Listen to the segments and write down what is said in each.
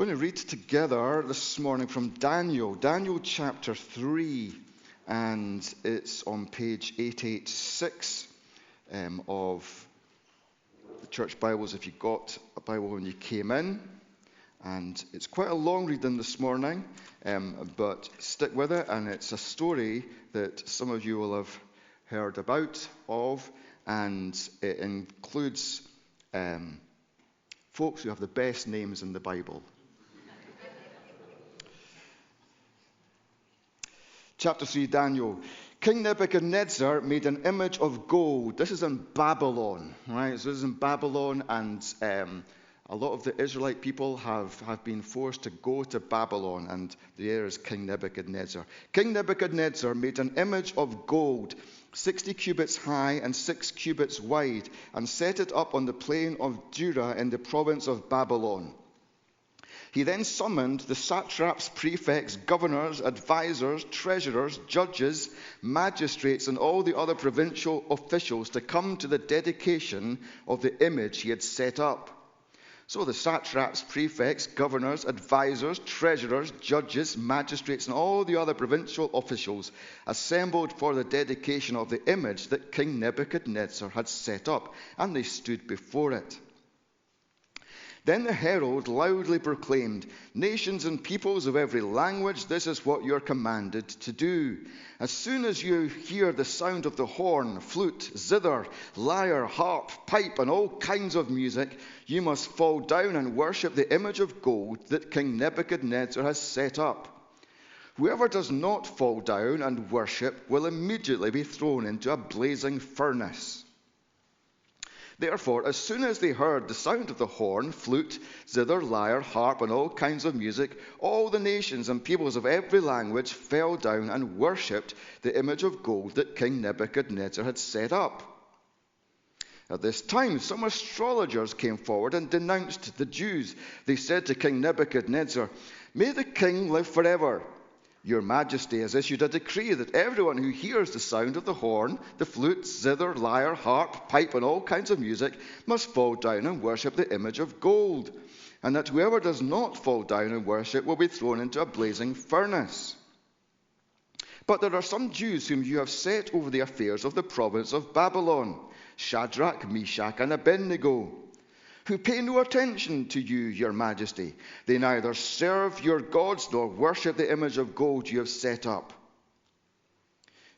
We're going to read together this morning from Daniel chapter 3, and it's on page 886 of the church Bibles if you got a Bible when you came in. And it's quite a long reading this morning, but stick with it, and it's a story that some of you will have heard about and it includes folks who have the best names in the Bible. Chapter 3, Daniel. King Nebuchadnezzar made an image of gold. This is in Babylon, right? So this is in Babylon, and a lot of the Israelite people have been forced to go to Babylon, and there is King Nebuchadnezzar. King Nebuchadnezzar made an image of gold, 60 cubits high and 6 cubits wide, and set it up on the plain of Dura in the province of Babylon. He then summoned the satraps, prefects, governors, advisors, treasurers, judges, magistrates, and all the other provincial officials to come to the dedication of the image he had set up. So the satraps, prefects, governors, advisors, treasurers, judges, magistrates, and all the other provincial officials assembled for the dedication of the image that King Nebuchadnezzar had set up, and they stood before it. Then the herald loudly proclaimed, "Nations and peoples of every language, this is what you're commanded to do. As soon as you hear the sound of the horn, flute, zither, lyre, harp, pipe, and all kinds of music, you must fall down and worship the image of gold that King Nebuchadnezzar has set up. Whoever does not fall down and worship will immediately be thrown into a blazing furnace." Therefore, as soon as they heard the sound of the horn, flute, zither, lyre, harp, and all kinds of music, all the nations and peoples of every language fell down and worshipped the image of gold that King Nebuchadnezzar had set up. At this time, some astrologers came forward and denounced the Jews. They said to King Nebuchadnezzar, "May the king live forever. Your Majesty has issued a decree that everyone who hears the sound of the horn, the flute, zither, lyre, harp, pipe, and all kinds of music must fall down and worship the image of gold, and that whoever does not fall down and worship will be thrown into a blazing furnace. But there are some Jews whom you have set over the affairs of the province of Babylon, Shadrach, Meshach, and Abednego, who pay no attention to you, your Majesty. They neither serve your gods nor worship the image of gold you have set up."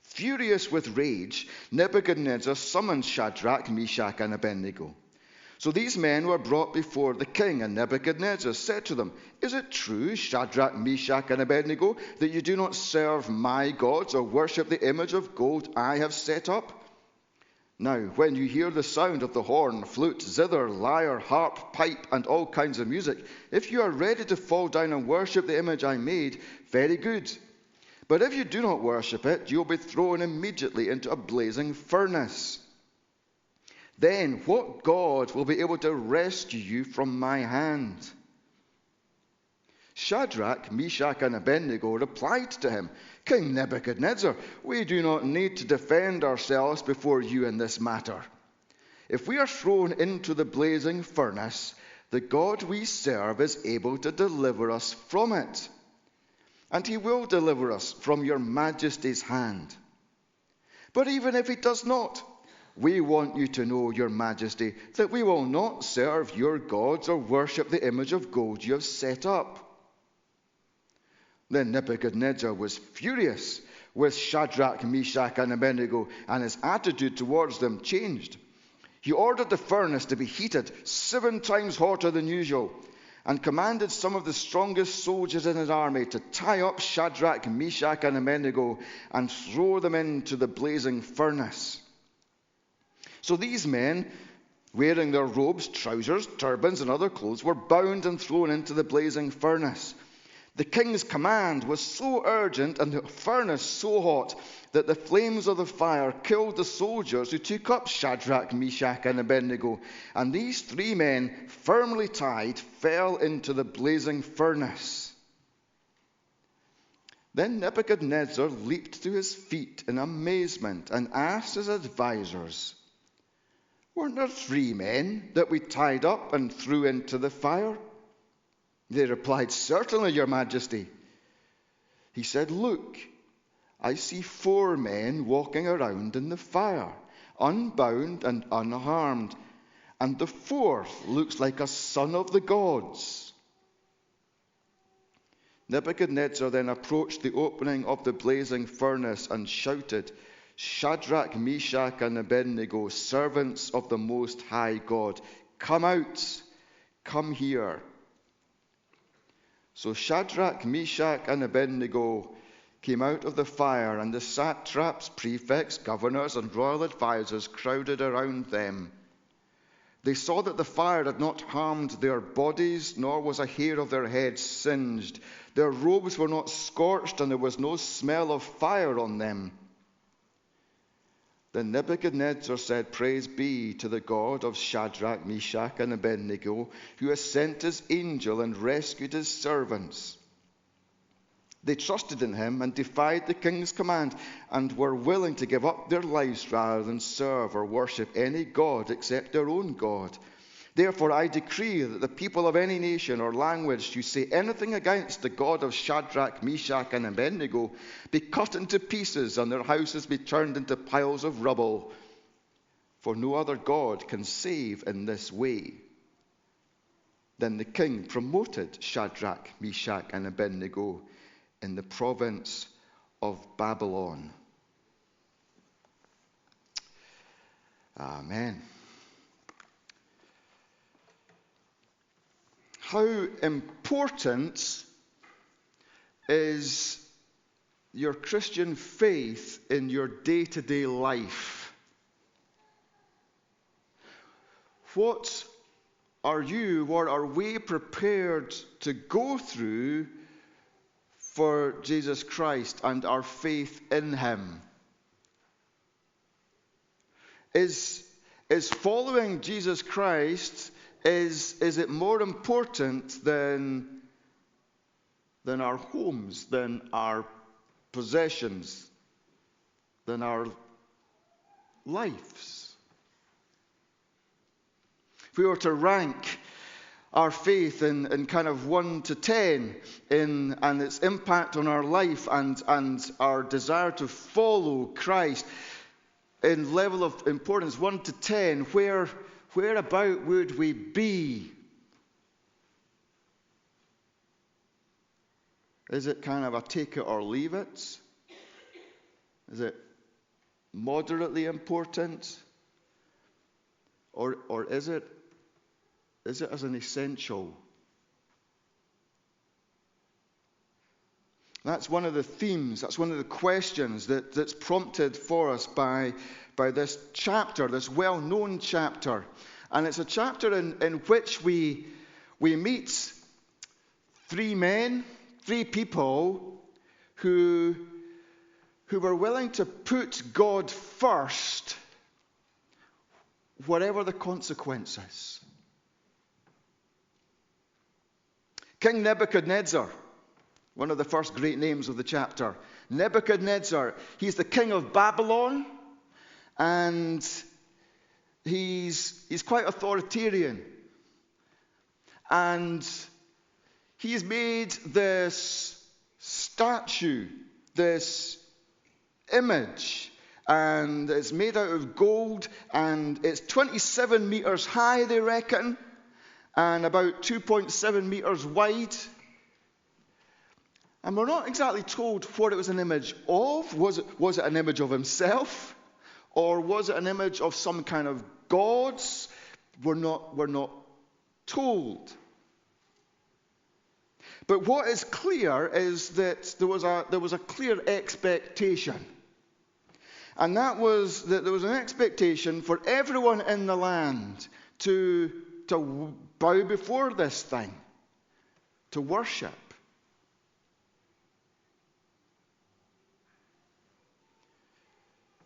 Furious with rage, Nebuchadnezzar summoned Shadrach, Meshach, and Abednego. So these men were brought before the king, and Nebuchadnezzar said to them, "Is it true, Shadrach, Meshach, and Abednego, that you do not serve my gods or worship the image of gold I have set up? Now, when you hear the sound of the horn, flute, zither, lyre, harp, pipe, and all kinds of music, if you are ready to fall down and worship the image I made, very good. But if you do not worship it, you will be thrown immediately into a blazing furnace. Then what God will be able to rescue you from my hand?" Shadrach, Meshach, and Abednego replied to him, "King Nebuchadnezzar, we do not need to defend ourselves before you in this matter. If we are thrown into the blazing furnace, the God we serve is able to deliver us from it, and he will deliver us from your Majesty's hand. But even if he does not, we want you to know, your Majesty, that we will not serve your gods or worship the image of gold you have set up." Then Nebuchadnezzar was furious with Shadrach, Meshach, and Abednego, and his attitude towards them changed. He ordered the furnace to be heated 7 times hotter than usual, and commanded some of the strongest soldiers in his army to tie up Shadrach, Meshach, and Abednego and throw them into the blazing furnace. So these men, wearing their robes, trousers, turbans, and other clothes, were bound and thrown into the blazing furnace. The king's command was so urgent and the furnace so hot that the flames of the fire killed the soldiers who took up Shadrach, Meshach, and Abednego, and these 3 men, firmly tied, fell into the blazing furnace. Then Nebuchadnezzar leaped to his feet in amazement and asked his advisors, "Weren't there 3 men that we tied up and threw into the fire?" They replied, "Certainly, your majesty." He said, "Look, I see 4 men walking around in the fire, unbound and unharmed, and the 4th looks like a son of the gods." Nebuchadnezzar then approached the opening of the blazing furnace and shouted, "Shadrach, Meshach, and Abednego, servants of the Most High God, come out, come here." So Shadrach, Meshach, and Abednego came out of the fire, and the satraps, prefects, governors, and royal advisers crowded around them. They saw that the fire had not harmed their bodies, nor was a hair of their heads singed. Their robes were not scorched, and there was no smell of fire on them. Then Nebuchadnezzar said, "Praise be to the God of Shadrach, Meshach, and Abednego, who has sent his angel and rescued his servants." They trusted in him and defied the king's command, and were willing to give up their lives rather than serve or worship any god except their own God. Therefore I decree that the people of any nation or language who say anything against the God of Shadrach, Meshach, and Abednego be cut into pieces, and their houses be turned into piles of rubble. For no other God can save in this way. Then the king promoted Shadrach, Meshach, and Abednego in the province of Babylon. Amen. How important is your Christian faith in your day-to-day life? What are we prepared to go through for Jesus Christ and our faith in him? Is following Jesus Christ, is it more important than our homes, than our possessions, than our lives? If we were to rank our faith in kind of 1 to 10 and its impact on our life and our desire to follow Christ in level of importance 1 to 10, whereabout would we be? Is it kind of a take it or leave it? Is it moderately important? Or is it as an essential? That's one of the themes, that's one of the questions that's prompted for us by this chapter, this well-known chapter. And it's a chapter in which we meet 3 people who were willing to put God first, whatever the consequences. King Nebuchadnezzar, one of the first great names of the chapter. Nebuchadnezzar, he's the king of Babylon, and he's quite authoritarian. And he's made this statue, this image, and it's made out of gold, and it's 27 meters high, they reckon, and about 2.7 meters wide. And we're not exactly told what it was an image of. Was it an image of himself? Or was it an image of some kind of gods? We're not told. But what is clear is that there was a clear expectation. And that was that there was an expectation for everyone in the land to bow before this thing, to worship.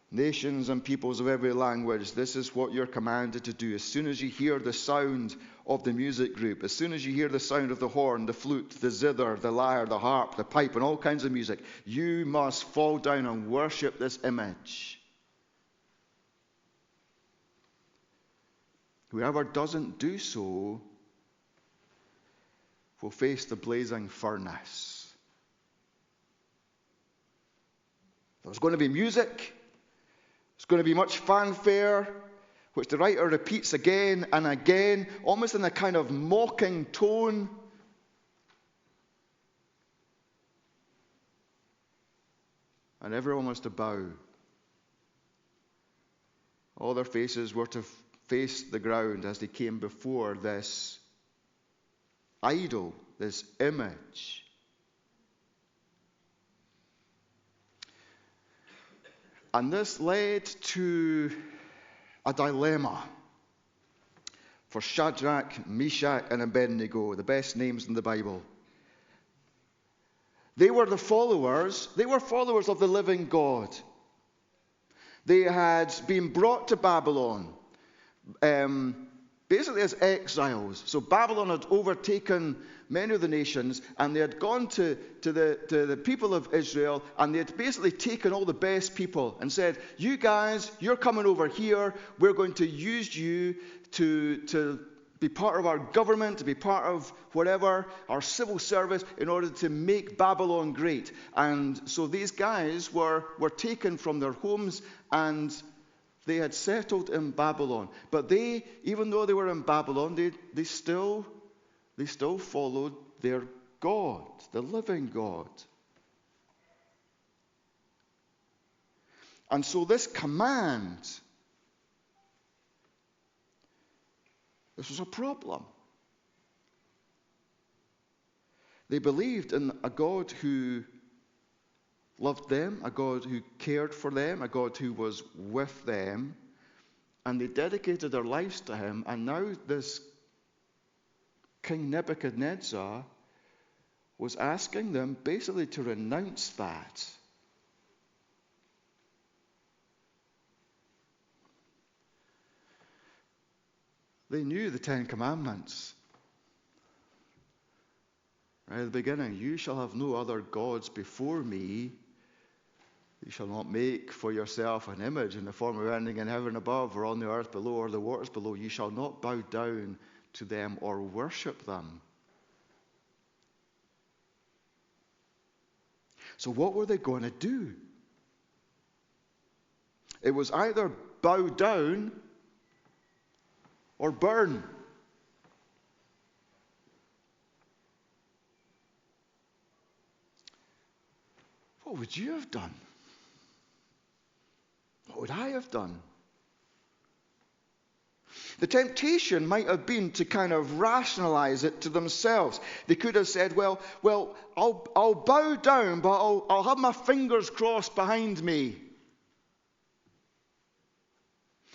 Nations and peoples of every language, this is what you're commanded to do. As soon as you hear the sound of the music group, as soon as you hear the sound of the horn, the flute, the zither, the lyre, the harp, the pipe, and all kinds of music, you must fall down and worship this image. Whoever doesn't do so will face the blazing furnace. There's going to be music. There's going to be much fanfare, which the writer repeats again and again, almost in a kind of mocking tone. And everyone was to bow. All their faces were to face the ground as they came before this idol, this image. And this led to a dilemma for Shadrach, Meshach, and Abednego, the best names in the Bible. They were followers of the living God. They had been brought to Babylon, basically as exiles. So Babylon had overtaken many of the nations, and they had gone to the people of Israel, and they had basically taken all the best people and said, you guys, you're coming over here, we're going to use you to be part of our government, to be part of whatever, our civil service, in order to make Babylon great. And so these guys were taken from their homes, and they had settled in Babylon. But they, even though they were in Babylon, they still followed their God, the living God. And so this command, this was a problem. They believed in a God who loved them, a God who cared for them, a God who was with them, and they dedicated their lives to him. And now this King Nebuchadnezzar was asking them basically to renounce that. They knew the Ten Commandments. Right at the beginning, you shall have no other gods before me. You shall not make for yourself an image in the form of anything in heaven above, or on the earth below, or the waters below. You shall not bow down to them or worship them. So what were they going to do? It was either bow down or burn. What would you have done? What would I have done? The temptation might have been to kind of rationalize it to themselves. They could have said, well, I'll bow down, but I'll have my fingers crossed behind me.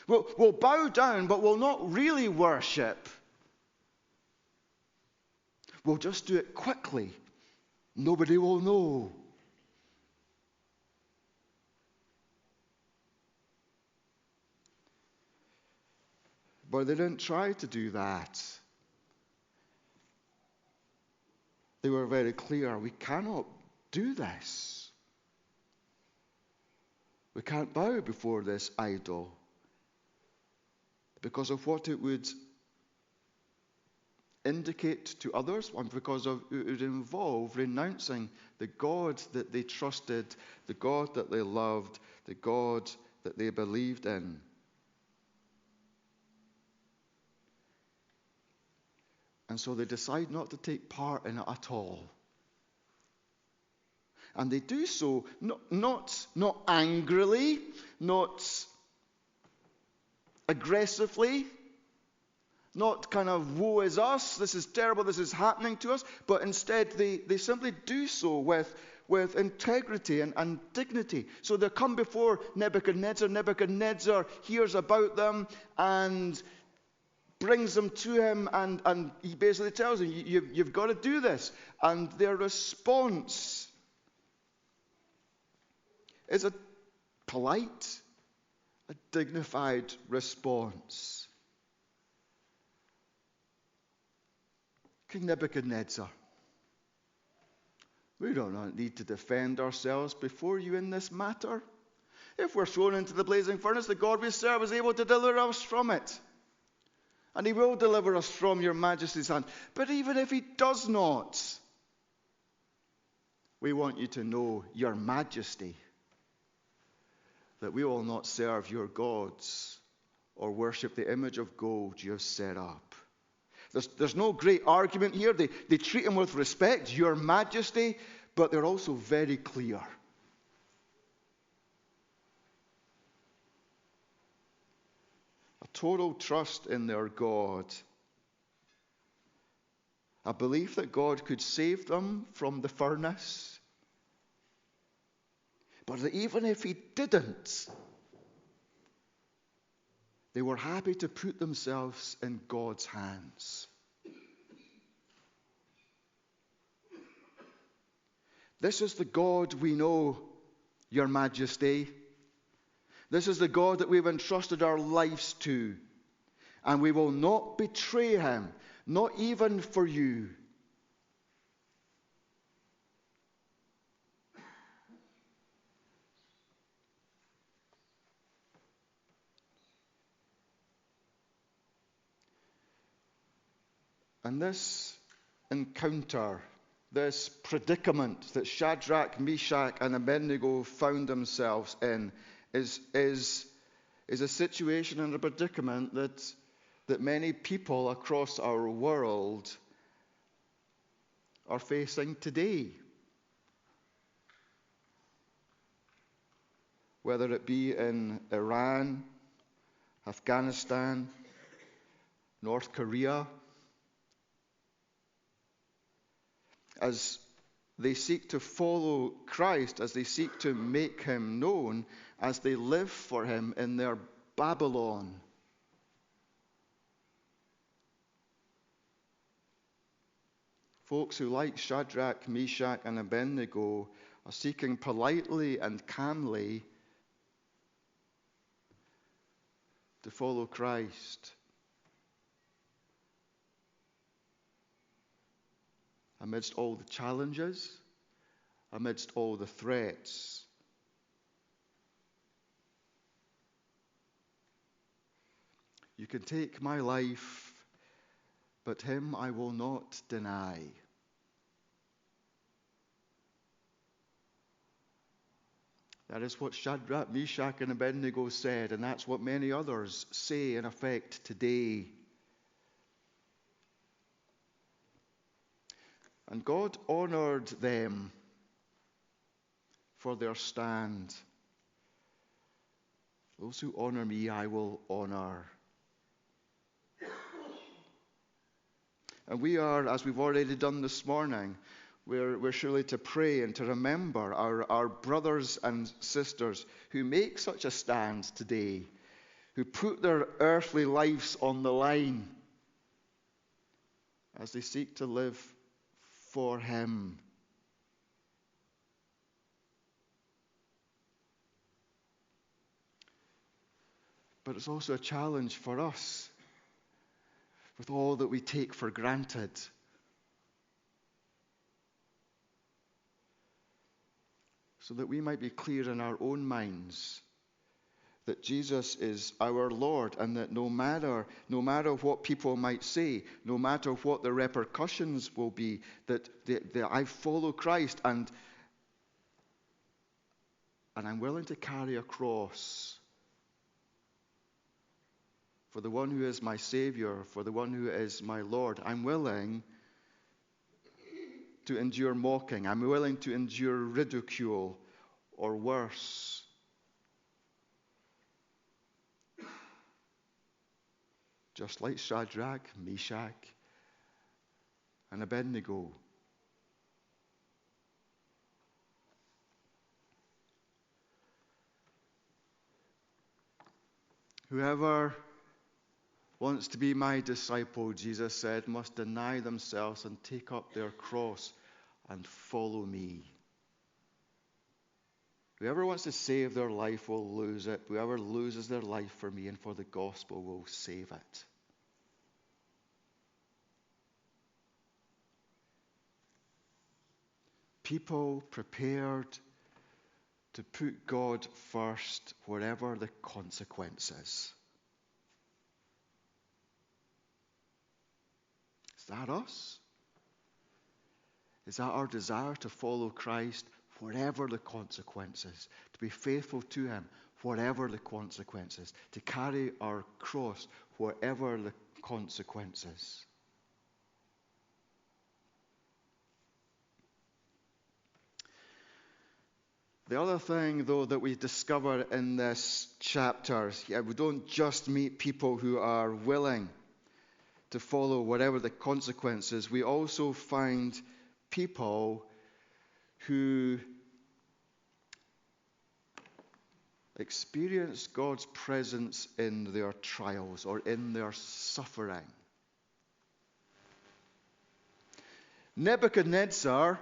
We'll bow down, but we'll not really worship. We'll just do it quickly. Nobody will know. But they didn't try to do that. They were very clear, we cannot do this. We can't bow before this idol because of what it would indicate to others, and because it would involve renouncing the God that they trusted, the God that they loved, the God that they believed in. And so they decide not to take part in it at all. And they do so not angrily, not aggressively, not kind of woe is us, this is terrible, this is happening to us, but instead they simply do so with integrity and dignity. So they come before Nebuchadnezzar. Nebuchadnezzar hears about them and brings them to him, and he basically tells them, you've got to do this. And their response is a polite, a dignified response. King Nebuchadnezzar, we do not need to defend ourselves before you in this matter. If we're thrown into the blazing furnace, the God we serve is able to deliver us from it. And he will deliver us from your majesty's hand. But even if he does not, we want you to know, your majesty, that we will not serve your gods or worship the image of gold you have set up. There's no great argument here. They treat him with respect, your majesty, but they're also very clear. A total trust in their God. A belief that God could save them from the furnace. But that even if he didn't, they were happy to put themselves in God's hands. This is the God we know, your majesty. This is the God that we've entrusted our lives to. And we will not betray him, not even for you. And this encounter, this predicament that Shadrach, Meshach, and Abednego found themselves in is a situation and a predicament that many people across our world are facing today. Whether it be in Iran, Afghanistan, North Korea, as they seek to follow Christ, as they seek to make him known, as they live for him in their Babylon. Folks who, like Shadrach, Meshach, and Abednego, are seeking politely and calmly to follow Christ. Amidst all the challenges, amidst all the threats. You can take my life, but him I will not deny. That is what Shadrach, Meshach, and Abednego said, and that's what many others say in effect today. And God honored them for their stand. Those who honor me, I will honor. And we are, as we've already done this morning, we're surely to pray and to remember our brothers and sisters who make such a stand today, who put their earthly lives on the line as they seek to live for him. But it's also a challenge for us with all that we take for granted. So that we might be clear in our own minds that Jesus is our Lord, and that no matter what people might say, no matter what the repercussions will be, that I follow Christ and I'm willing to carry a cross for the one who is my Savior, for the one who is my Lord. I'm willing to endure mocking. I'm willing to endure ridicule or worse. Just like Shadrach, Meshach, and Abednego. Whoever wants to be my disciple, Jesus said, must deny themselves and take up their cross and follow me. Whoever wants to save their life will lose it. Whoever loses their life for me and for the gospel will save it. People prepared to put God first, whatever the consequences. that us? Is that our desire to follow Christ, whatever the consequences, to be faithful to him, whatever the consequences, to carry our cross, whatever the consequences? The other thing, though, that we discover in this chapter, we don't just meet people who are willing to follow whatever the consequences. We also find people who experience God's presence in their trials or in their suffering. Nebuchadnezzar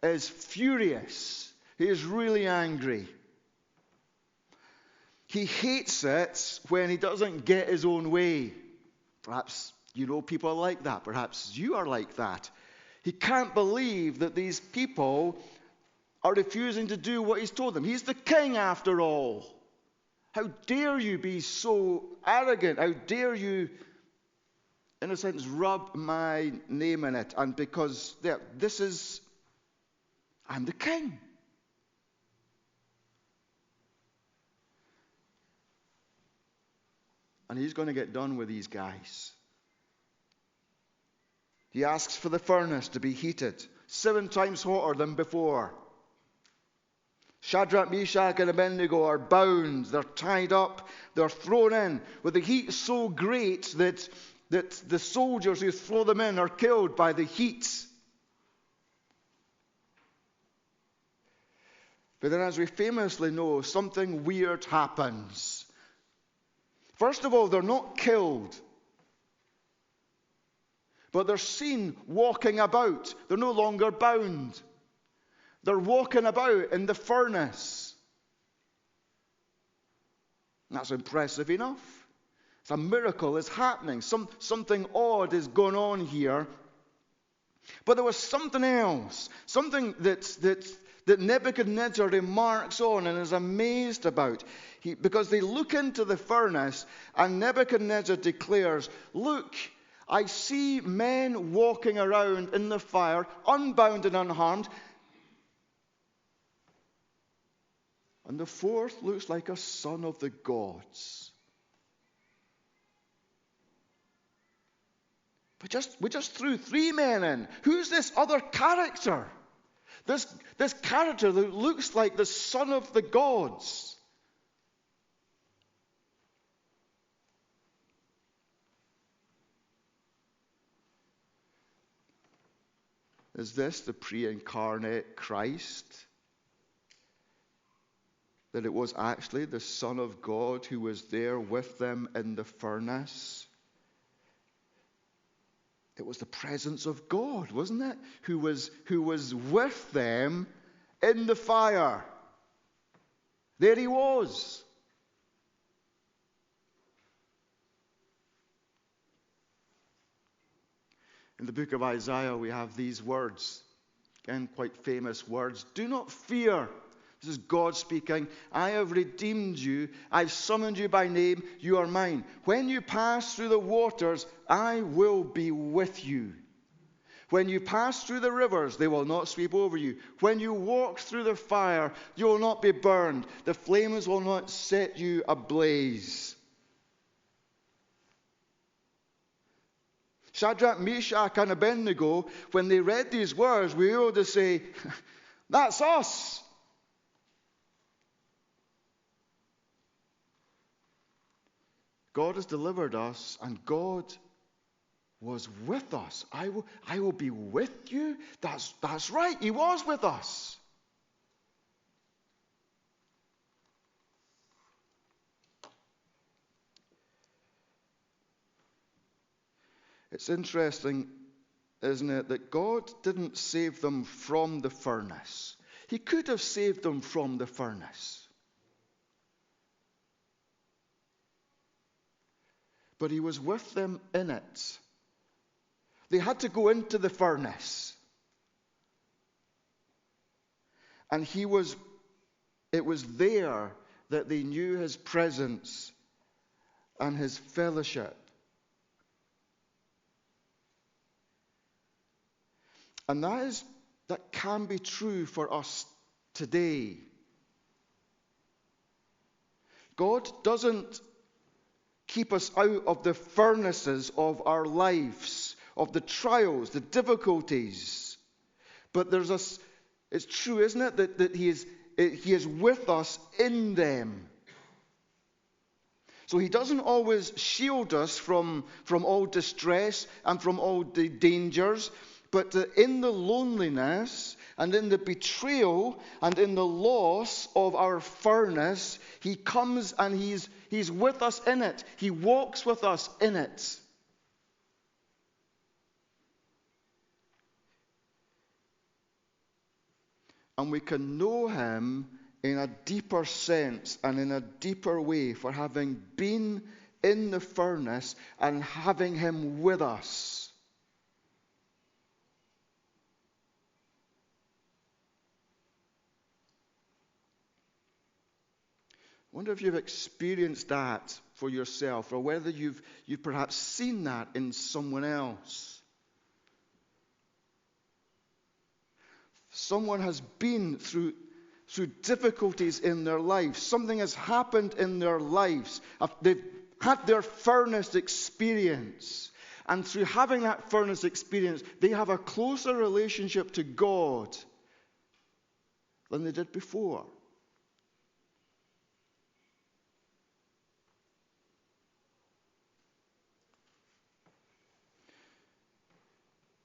is furious. He is really angry. He hates it when he doesn't get his own way. Perhaps you know people like that. Perhaps you are like that. He can't believe that these people are refusing to do what he's told them. He's the king after all. How dare you be so arrogant? How dare you, in a sense, rub my name in it? And because I'm the king. And he's going to get done with these guys. He asks for the furnace to be heated 7 times hotter than before. Shadrach, Meshach, and Abednego are bound. They're tied up. They're thrown in with the heat so great that the soldiers who throw them in are killed by the heat. But then, as we famously know, something weird happens. First of all, they're not killed, but they're seen walking about. They're no longer bound. They're walking about in the furnace. That's impressive enough. It's a miracle is happening. Something odd is going on here. But there was something else, something that Nebuchadnezzar remarks on and is amazed about. Because they look into the furnace, and Nebuchadnezzar declares, "Look, I see men walking around in the fire, unbound and unharmed. And the fourth looks like a son of the gods." We just threw 3 men in. Who's this other character? This character that looks like the son of the gods. Is this the pre-incarnate Christ? That it was actually the Son of God who was there with them in the furnace? It was the presence of God, wasn't it? Who was with them in the fire. There he was. In the book of Isaiah, we have these words. Again, quite famous words. "Do not fear." This is God speaking. "I have redeemed you. I've summoned you by name. You are mine. When you pass through the waters, I will be with you. When you pass through the rivers, they will not sweep over you. When you walk through the fire, you will not be burned. The flames will not set you ablaze." Shadrach, Meshach, and Abednego, when they read these words, we were able to say, "That's us." God has delivered us, and God was with us. I will be with you. That's right. He was with us. It's interesting, isn't it, that God didn't save them from the furnace. He could have saved them from the furnace. But he was with them in it. They had to go into the furnace. And it was there that they knew his presence and his fellowship. And that can be true for us today. God doesn't keep us out of the furnaces of our lives, of the trials, the difficulties. But it's true, isn't it, that He is with us in them. So He doesn't always shield us from all distress and from all the dangers, but in the loneliness and in the betrayal and in the loss of our furnace, He comes and He's with us in it. He walks with us in it. And we can know Him in a deeper sense and in a deeper way for having been in the furnace and having Him with us. I wonder if you've experienced that for yourself, or whether you've perhaps seen that in someone else. Someone has been through difficulties in their lives. Something has happened in their lives. They've had their furnace experience. And through having that furnace experience, they have a closer relationship to God than they did before.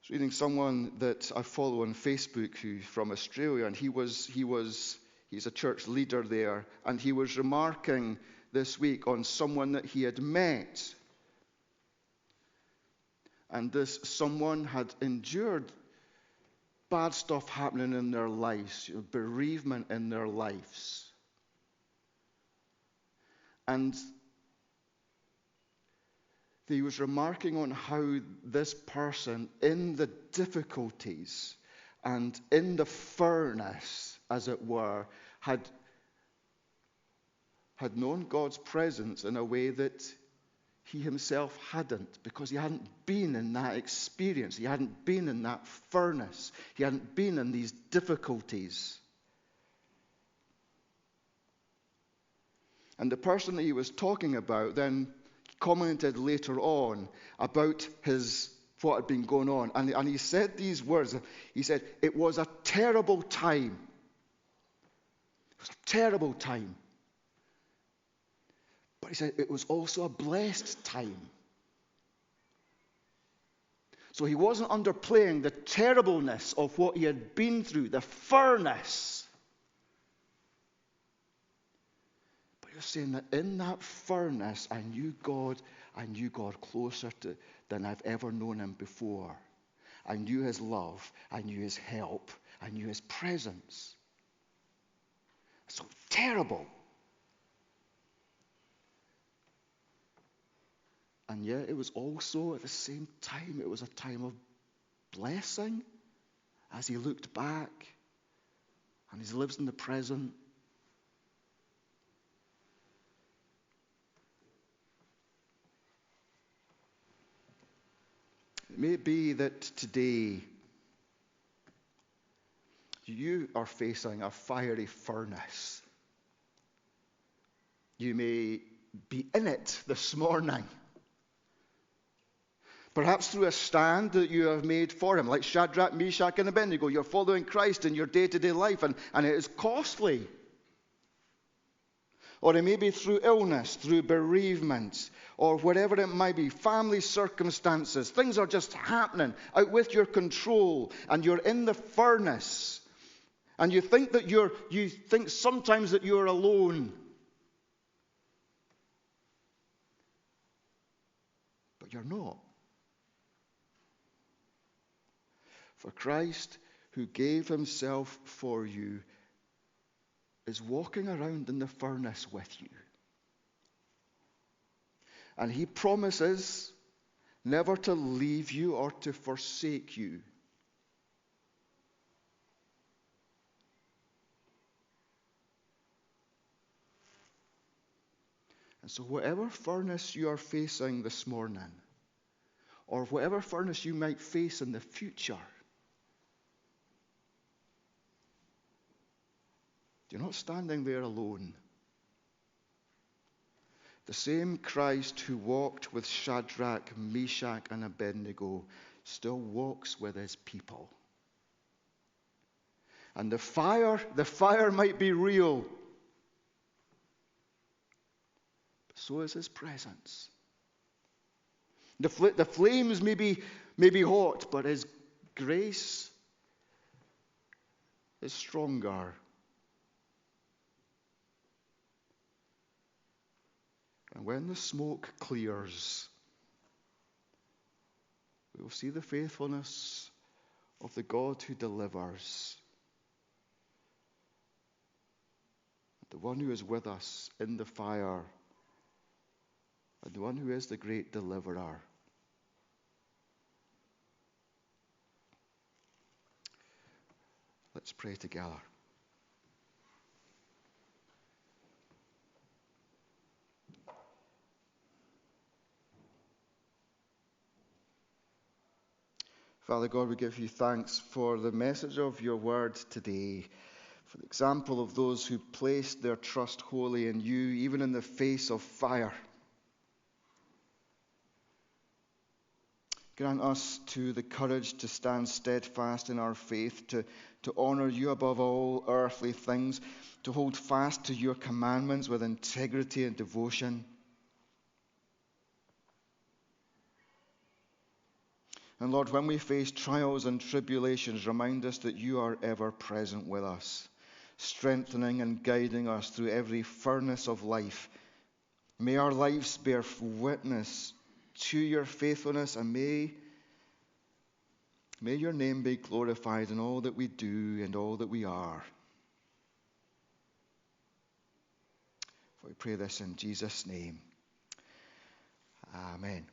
I was reading someone that I follow on Facebook who's from Australia, and he's a church leader there, and he was remarking this week on someone that he had met. And this someone had endured bad stuff happening in their lives, bereavement in their lives. And he was remarking on how this person, in the difficulties and in the furnace, as it were, had known God's presence in a way that he himself hadn't, because he hadn't been in that experience. He hadn't been in that furnace. He hadn't been in these difficulties. And the person that he was talking about then commented later on about what had been going on. And he said these words. He said, "It was a terrible time. It was a terrible time. But he said, it was also a blessed time." So he wasn't underplaying the terribleness of what he had been through, the furnace. But he was saying that in that furnace, I knew God closer than I've ever known him before. I knew his love. I knew his help. I knew his presence. So terrible. And yet it was also, at the same time, it was a time of blessing as he looked back and he lives in the present. It may be that today you are facing a fiery furnace. You may be in it this morning. Perhaps through a stand that you have made for him, like Shadrach, Meshach, and Abednego. You're following Christ in your day-to-day life, and it is costly. Or it may be through illness, through bereavement, or whatever it might be, family circumstances. Things are just happening out with your control, and you're in the furnace. And you think sometimes that you're alone. But you're not. For Christ, who gave himself for you, is walking around in the furnace with you. And he promises never to leave you or to forsake you. And so whatever furnace you are facing this morning, or whatever furnace you might face in the future, You're not standing there alone. The same Christ who walked with Shadrach, Meshach, and Abednego still walks with his people. And the fire might be real, but so is his presence. The flames may be hot, but his grace is stronger. And when the smoke clears, we will see the faithfulness of the God who delivers, the one who is with us in the fire, and the one who is the great deliverer. Let's pray together. Father God, we give you thanks for the message of your word today, for the example of those who placed their trust wholly in you, even in the face of fire. Grant us to the courage to stand steadfast in our faith, to honor you above all earthly things, to hold fast to your commandments with integrity and devotion. And Lord, when we face trials and tribulations, remind us that you are ever present with us, strengthening and guiding us through every furnace of life. May our lives bear witness to your faithfulness, and may your name be glorified in all that we do and all that we are. For we pray this in Jesus' name. Amen.